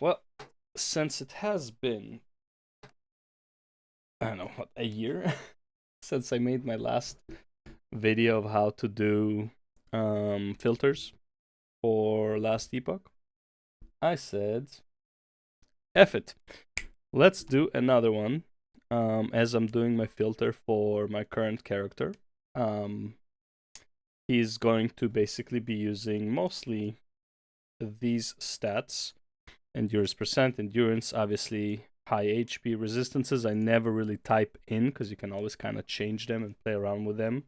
Well, since it has been, I don't know, what, a year since I made my last video of how to do filters for last epoch, I said, F it. Let's do another one as I'm doing my filter for my current character. He's going to basically be using mostly these stats: endurance percent, endurance, obviously high HP, resistances. I never really type in because you can always kind of change them and play around with them.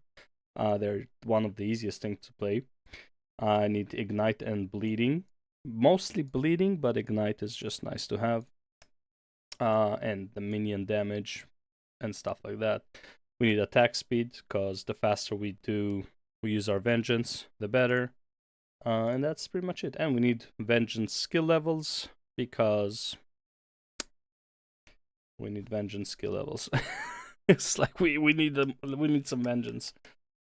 They're one of the easiest things to play. I need ignite and bleeding, mostly bleeding, but ignite is just nice to have. And the minion damage and stuff like that. We need attack speed because the faster we use our vengeance, the better. And that's pretty much it. And we need vengeance skill levels because we need vengeance skill levels. It's like we need them. We need some vengeance.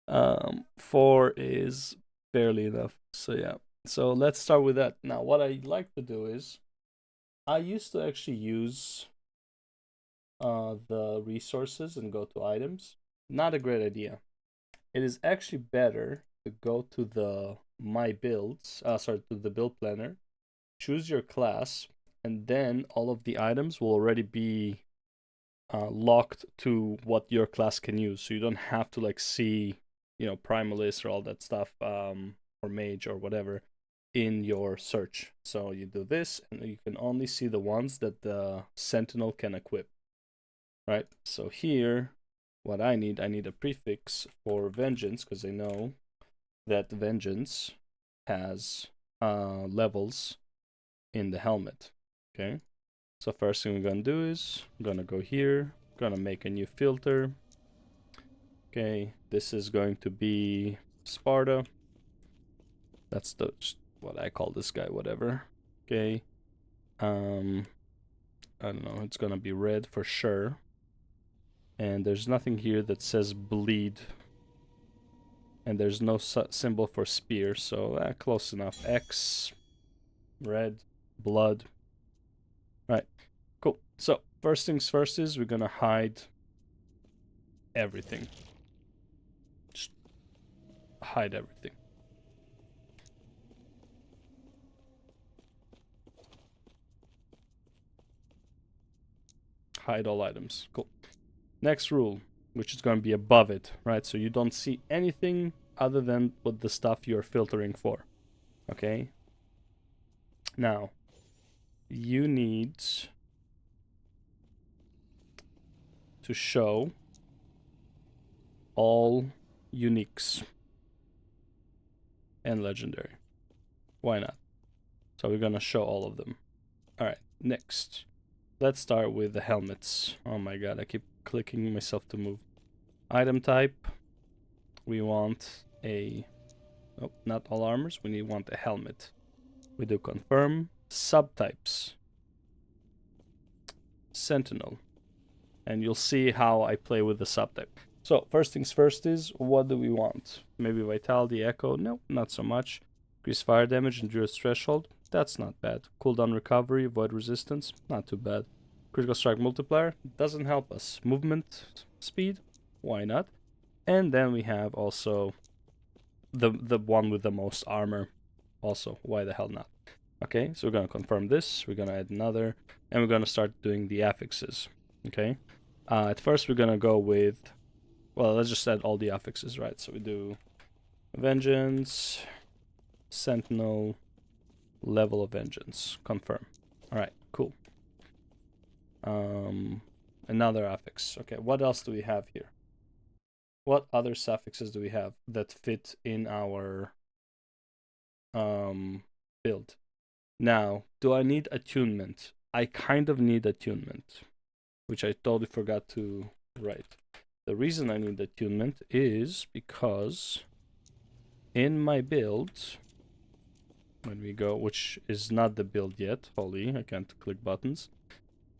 4 is barely enough. So yeah. So let's start with that. Now, what I like to do is, I used to actually use the resources and go to items. Not a great idea. It is actually better to go to the my builds. To the build planner. Choose your class, and then all of the items will already be locked to what your class can use. So you don't have to like see, Primalist or all that stuff, or Mage or whatever in your search. So you do this, and you can only see the ones that the Sentinel can equip. Right? So here, what I need a prefix for Vengeance, because I know that Vengeance has levels in the helmet. Okay? So first thing we're gonna do is I'm gonna go here, gonna make a new filter. Okay, this is going to be Sparta. That's what I call this guy, whatever. Okay. I don't know, it's gonna be red for sure. And there's nothing here that says bleed. And there's no symbol for spear, so close enough. X, red, blood. Right, cool. So first things first is we're gonna hide everything. Just hide everything. Hide all items. Cool. Next rule, which is going to be above it, right? So you don't see anything other than what the stuff you're filtering for. Okay? Now, you need to show all uniques and legendary. Why not? So we're going to show all of them. All right, next. Let's start with the helmets. Oh my god, I keep clicking myself to move. Item type. We want a... Oh, not all armors. We want a helmet. We do confirm. Subtypes. Sentinel. And you'll see how I play with the subtype. So first things first is, what do we want? Maybe Vitality, Echo? No, not so much. Increase fire damage, endurance threshold. That's not bad. Cooldown recovery, void resistance. Not too bad. Critical strike multiplier. Doesn't help us. Movement speed. Why not? And then we have also the one with the most armor. Also, why the hell not? Okay, so we're going to confirm this. We're going to add another. And we're going to start doing the affixes. Okay. At first, we're going to go with... Well, let's just add all the affixes, right? So we do Vengeance, Sentinel, Level of Vengeance. Confirm. Alright, cool. Another affix. Okay, what else do we have here? What other suffixes do we have that fit in our build? Now, do I need attunement? I kind of need attunement, which I totally forgot to write. The reason I need attunement is because in my build, when we go, which is not the build yet, holy, I can't click buttons,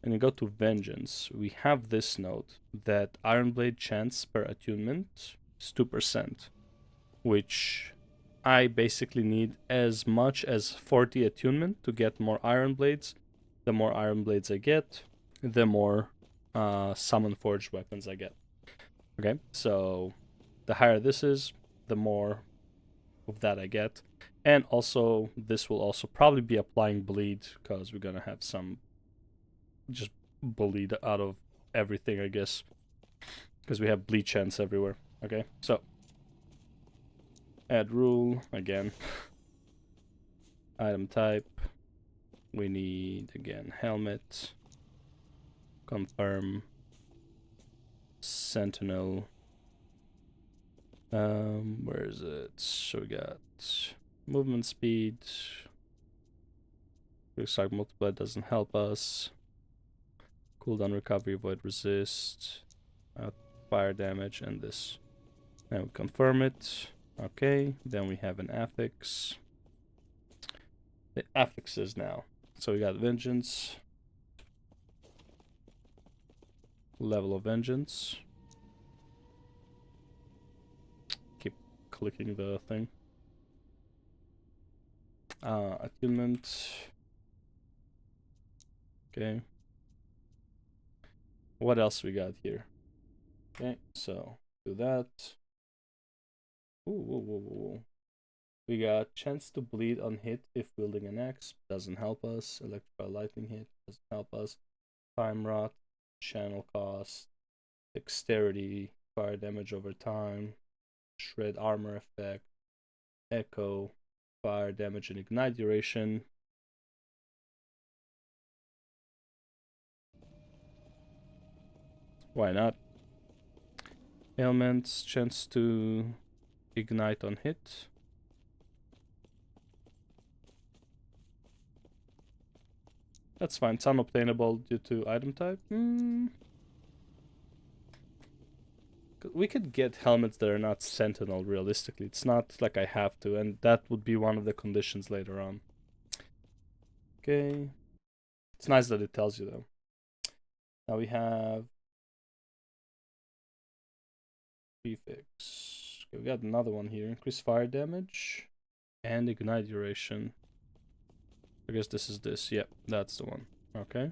and we go to Vengeance, we have this note that Ironblade chance per attunement is 2%, which I basically need as much as 40 attunement to get more Iron Blades, the more iron blades I get, the more summon forged weapons I get. Okay, so the higher this is, the more of that I get. And also, this will also probably be applying bleed, because we're gonna have some just bleed out of everything, I guess. Because we have bleed chance everywhere. Okay, so add rule again. Item type. We need again helmet. Confirm. Sentinel. Where is it? So we got movement speed. Quick strike multiply doesn't help us. Cooldown recovery, avoid resist. Fire damage, and this. Now we confirm it. Okay, then we have an affix. The affixes now. So we got vengeance. Level of vengeance. Keep clicking the thing. Attunement. Okay. What else we got here? Okay, so do that. Ooh. We got chance to bleed on hit if wielding an axe. Doesn't help us. Electrical lightning hit. Doesn't help us. Time rot. Channel cost. Dexterity. Fire damage over time. Shred armor effect. Echo. Fire damage and ignite duration. Why not? Ailments. Chance to ignite on hit. That's fine. It's unobtainable due to item type. We could get helmets that are not Sentinel, realistically. It's not like I have to, and that would be one of the conditions later on. Okay. It's nice that it tells you, though. Now we have prefix. Okay, we got another one here. Increase fire damage and ignite duration. I guess this is this. Yep, that's the one. Okay.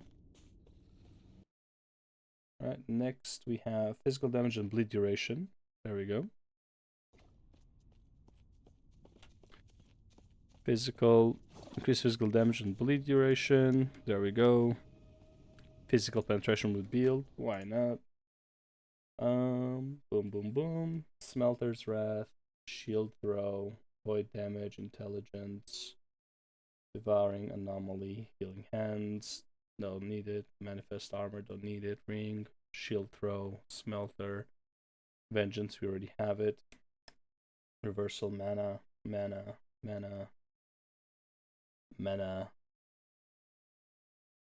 Alright, next we have physical damage and bleed duration. There we go. Increase physical damage and bleed duration. There we go. Physical penetration with build. Why not? Boom. Smelter's Wrath. Shield throw. Void damage. Intelligence. Devouring anomaly. Healing hands. Don't need it. Manifest armor. Don't need it. Ring. Shield throw. Smelter. Vengeance. We already have it. Reversal mana.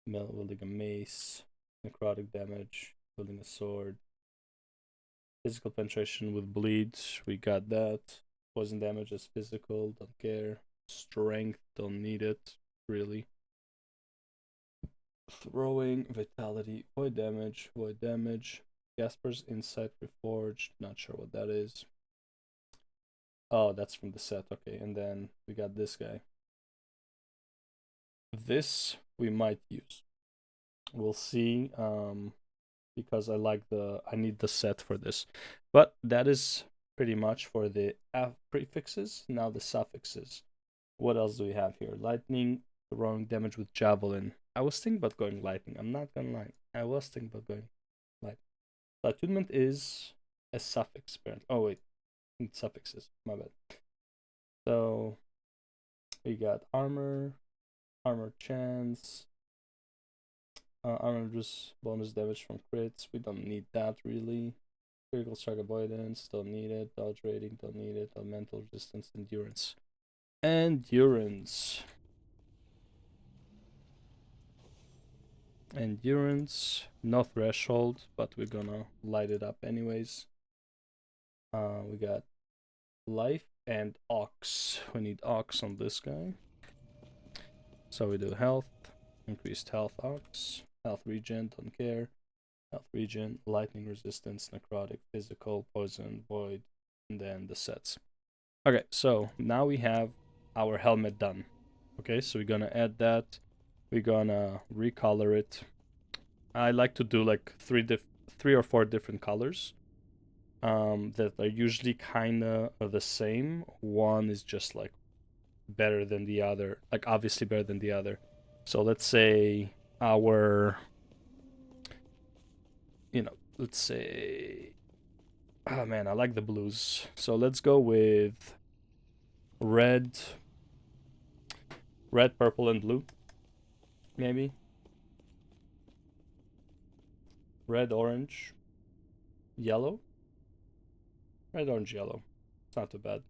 Wielding a mace. Necrotic damage. Wielding a sword. Physical penetration with bleed. We got that. Poison damage is physical. Don't care. Strength. Don't need it. Really. Throwing. Vitality. Void damage. Gasper's Insight Reforged. Not sure what that is. Oh, that's from the set. Okay, and then we got this guy. This we might use. We'll see. Because I need the set for this. But that is pretty much for the prefixes. Now the suffixes. What else do we have here? Lightning, throwing damage with javelin. I was thinking about going lightning. I'm not gonna lie. I was thinking about going lightning. The attunement is a suffix, apparently. Oh wait, it's suffixes. My bad. So we got armor chance. Armor reduce bonus damage from crits. We don't need that really. Critical strike avoidance, don't need it. Dodge rating, don't need it. Elemental resistance, endurance. Endurance, no threshold, but we're gonna light it up anyways. We got life and ox. We need ox on this guy. So we do health, increased health ox. Health regen, don't care. Health regen, lightning resistance, necrotic, physical, poison, void, and then the sets. Okay, so now we have our helmet done. Okay, so we're gonna add that. we're gonna recolor it. I like to do like three or four different colors that are usually kind of the same. One is just like better than the other, like obviously better than the other. So let's say our, let's say, oh man, I like the blues. So let's go with red, purple, and blue, maybe. Red, orange, yellow. Red, orange, yellow. It's not too bad.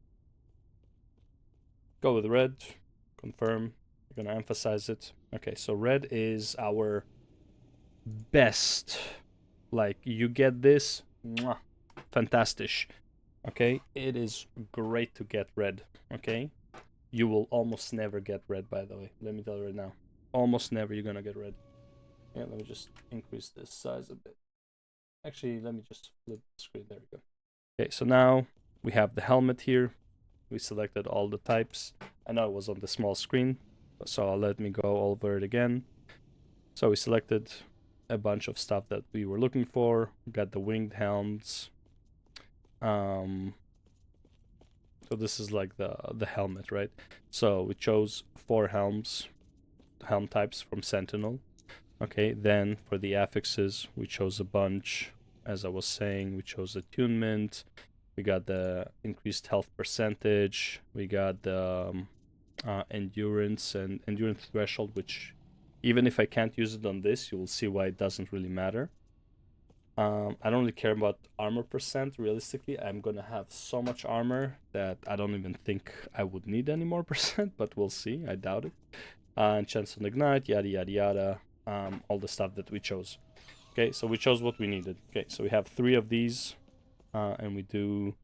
Go with red. Confirm. We're gonna emphasize it. Okay, so red is our best. Like, you get this, mwah, fantastic. Okay, it is great to get red. Okay, you will almost never get red, by the way. Let me tell you right now. Almost never you're gonna get red. Yeah, let me just increase this size a bit. Actually, let me just flip the screen. There we go. Okay, so now we have the helmet here. We selected all the types. I know it was on the small screen, so let me go over it again. So we selected a bunch of stuff that we were looking for. We got the winged helms. So this is like the helmet, right? So we chose 4 helm types from Sentinel. Okay, then for the affixes, we chose a bunch. As I was saying, we chose attunement. We got the increased health percentage. We got the endurance and endurance threshold, which even if I can't use it on this, you will see why it doesn't really matter. I don't really care about armor percent. Realistically, I'm gonna have so much armor that I don't even think I would need any more percent, but we'll see. I doubt it. And chance on ignite, yada yada yada. All the stuff that we chose. Okay, so we chose what we needed. Okay, so we have 3 of these, and we do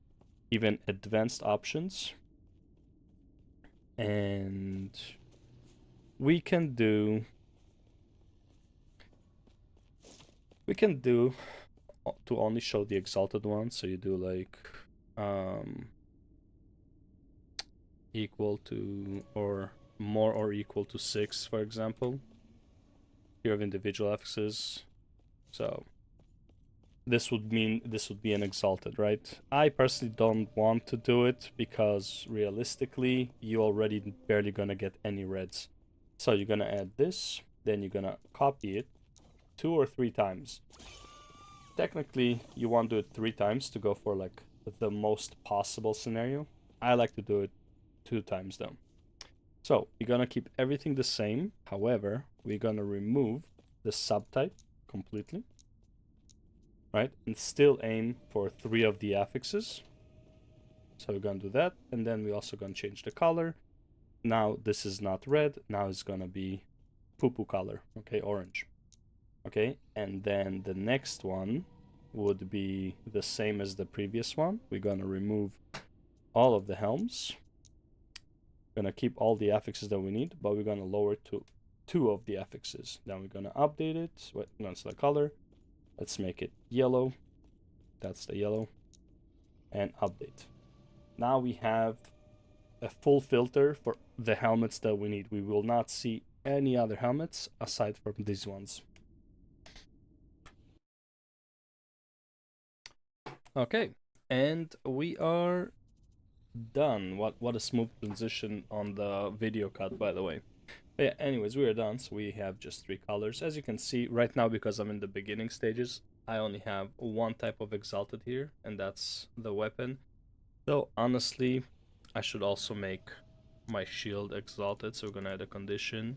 even advanced options. And we can do to only show the exalted ones. So you do like equal to or more or equal to 6, for example. Here of individual affixes. So this would mean this would be an exalted, right? I personally don't want to do it because realistically, you already barely gonna get any reds. So you're gonna add this, then you're gonna copy it 2 or 3 times. Technically, you want to do it 3 times to go for like the most possible scenario. I like to do it 2 times though. So we're gonna keep everything the same. However, we're gonna remove the subtype completely, right? And still aim for 3 of the affixes. So we're gonna do that, and then we're also gonna change the color. Now this is not red, now it's gonna be poo-poo color, okay, orange. Okay, and then the next one would be the same as the previous one. We're gonna remove all of the helms. Gonna keep all the affixes that we need, but we're gonna lower to 2 of the affixes. Then we're gonna update it. Wait, no, it's the color. Let's make it yellow. That's the yellow. And update. Now we have a full filter for the helmets that we need. We will not see any other helmets aside from these ones. Okay, and we are done. What a smooth transition on the video cut, by the way. But yeah, anyways, we are done. So we have just 3 colors. As you can see right now, because I'm in the beginning stages, I only have 1 type of exalted here, and that's the weapon. Though honestly, I should also make my shield exalted. So we're gonna add a condition,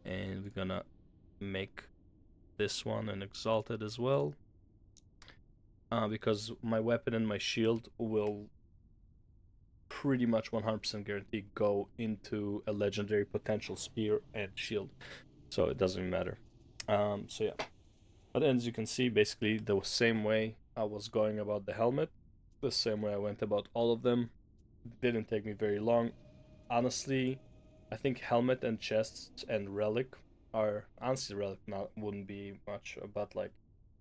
and we're gonna make this one an exalted as well. Because my weapon and my shield will pretty much 100% guarantee go into a legendary potential spear and shield, so it doesn't matter. So yeah, but as you can see, basically the same way I was going about the helmet, the same way I went about all of them. Didn't take me very long, honestly. I think helmet and chest and relic are honestly relic not wouldn't be much, but like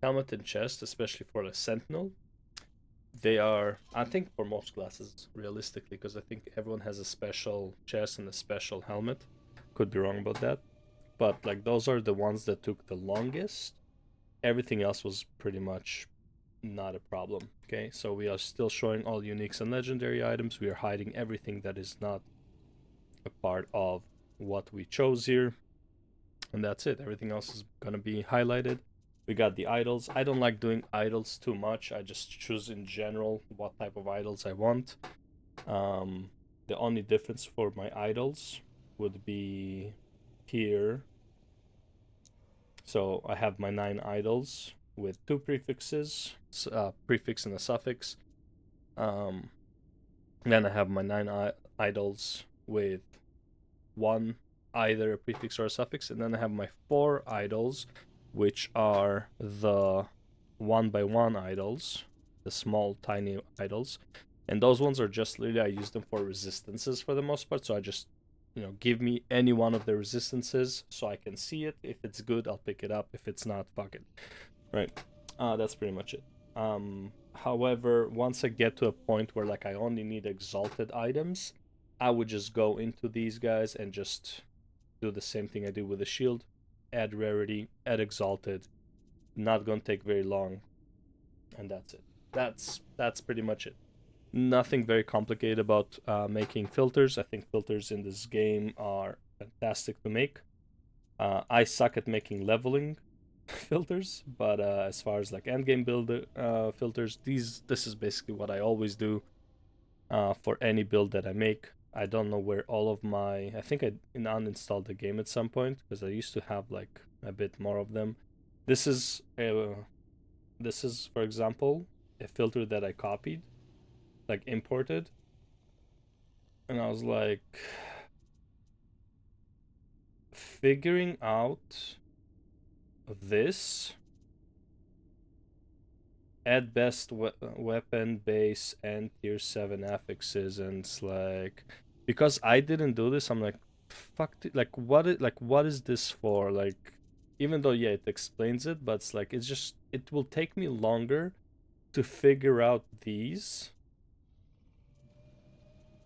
helmet and chest, especially for the sentinel, they are, I think, for most classes, realistically, because I think everyone has a special chest and a special helmet. Could be wrong about that. but like those are the ones that took the longest. Everything else was pretty much not a problem. Okay, so we are still showing all uniques and legendary items. We are hiding everything that is not a part of what we chose here. And that's it. Everything else is gonna be highlighted. We got the idols. I don't like doing idols too much. I just choose in general what type of idols I want. The only difference for my idols would be here. So I have my 9 idols with 2 prefixes, prefix and a suffix. Then I have my 9 idols with 1, either a prefix or a suffix, and then I have my 4 idols, which are the 1 by 1 idols, the small tiny idols, and those ones are just literally I use them for resistances for the most part. So I just give me any one of the resistances so I can see it. If it's good, I'll pick it up. If it's not, fuck it. Right. That's pretty much it. However, once I get to a point where like I only need exalted items, I would just go into these guys and just do the same thing I do with the shield. Add rarity, add exalted. Not gonna take very long. And that's it. That's pretty much it. Nothing very complicated about making filters. I think filters in this game are fantastic to make. I suck at making leveling filters, but as far as like endgame build filters, this is basically what I always do for any build that I make. I don't know where all of my... I think I uninstalled the game at some point because I used to have like a bit more of them. This is for example a filter that I copied, like imported, and I was like figuring out this at best weapon base and tier 7 affixes, and it's like because I didn't do this, I'm like fuck like what is this for? Like even though yeah it explains it, but it's like it will take me longer to figure out these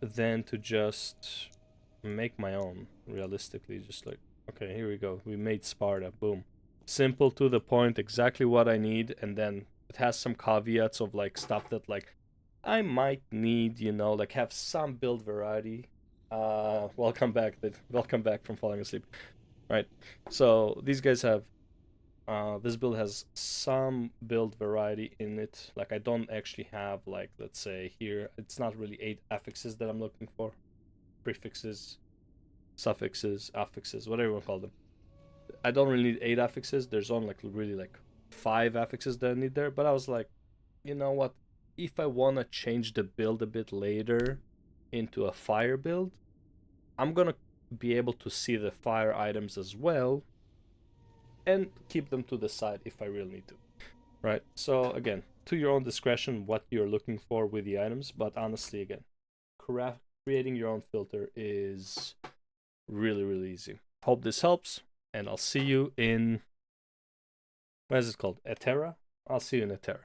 than to just make my own. Realistically, just like okay, here we go, we made Sparta, boom, simple, to the point, exactly what I need. And then it has some caveats of like stuff that like I might need, like have some build variety. Welcome back, welcome back from falling asleep. Right, so these guys have this build has some build variety in it. Like I don't actually have, like, let's say here, it's not really 8 affixes that I'm looking for. Prefixes, suffixes, affixes, whatever you want to call them. I don't really need 8 affixes. There's only like really like 5 affixes that I need there. But I was like, you know what? If I want to change the build a bit later into a fire build, I'm gonna be able to see the fire items as well and keep them to the side if I really need to. Right? So again, to your own discretion what you're looking for with the items, but honestly, again, creating your own filter is really, really easy. Hope this helps, and I'll see you in... what is it called? Etera? I'll see you in Etera.